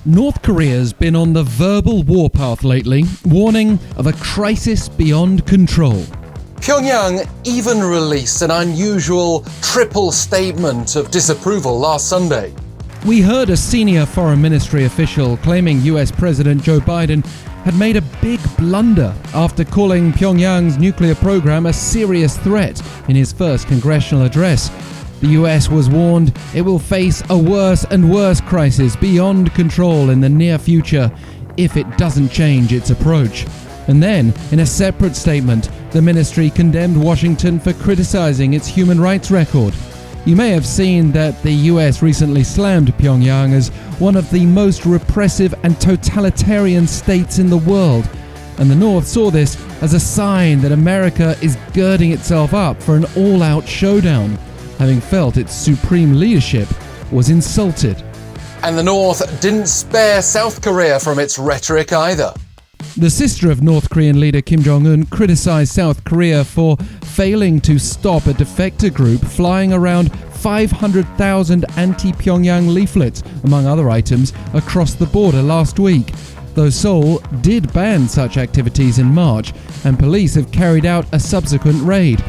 North Korea's been on the verbal warpath lately, warning of a crisis beyond control. Pyongyang even released an unusual triple statement of disapproval last Sunday. We heard a senior foreign ministry official claiming US President Joe Biden had made a big blunder after calling Pyongyang's nuclear program a serious threat in his first congressional address. The US was warned it will face a worse and worse crisis beyond control in the near future if it doesn't change its approach. And then, in a separate statement, the ministry condemned Washington for criticizing its human rights record. You may have seen that the US recently slammed Pyongyang as one of the most repressive and totalitarian states in the world. And the North saw this as a sign that America is girding itself up for an all-out showdown, having felt its supreme leadership was insulted. And the North didn't spare South Korea from its rhetoric either. The sister of North Korean leader Kim Jong-un criticized South Korea for failing to stop a defector group flying around 500,000 anti-Pyongyang leaflets, among other items, across the border last week. Though Seoul did ban such activities in March, and police have carried out a subsequent raid.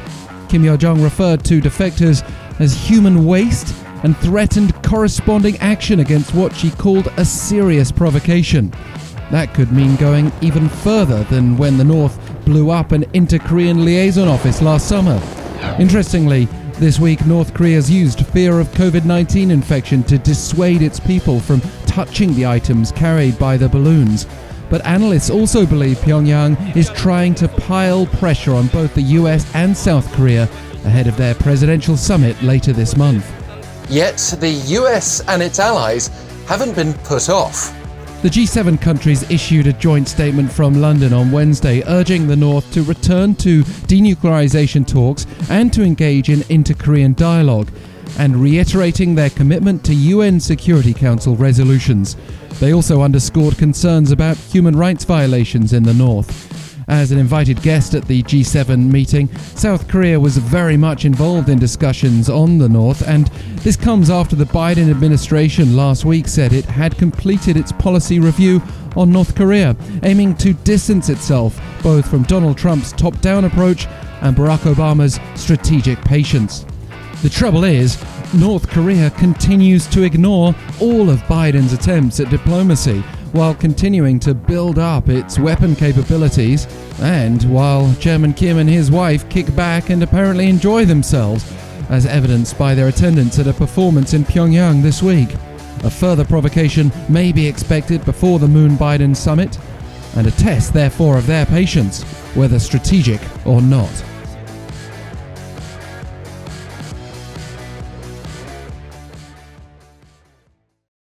Kim Yo-jong referred to defectors as human waste and threatened corresponding action against what she called a serious provocation. That could mean going even further than when the North blew up an inter-Korean liaison office last summer. Interestingly, this week North Korea's used fear of COVID-19 infection to dissuade its people from touching the items carried by the balloons. But analysts also believe Pyongyang is trying to pile pressure on both the US and South Korea ahead of their presidential summit later this month. Yet the US and its allies haven't been put off. The G7 countries issued a joint statement from London on Wednesday urging the North to return to denuclearization talks and to engage in inter-Korean dialogue, and reiterating their commitment to UN Security Council resolutions. They also underscored concerns about human rights violations in the North. As an invited guest at the G7 meeting, South Korea was very much involved in discussions on the North, and this comes after the Biden administration last week said it had completed its policy review on North Korea, aiming to distance itself both from Donald Trump's top-down approach and Barack Obama's strategic patience. The trouble is, North Korea continues to ignore all of Biden's attempts at diplomacy, while continuing to build up its weapon capabilities, and while Chairman Kim and his wife kick back and apparently enjoy themselves, as evidenced by their attendance at a performance in Pyongyang this week. A further provocation may be expected before the Moon-Biden summit, and a test, therefore, of their patience, whether strategic or not.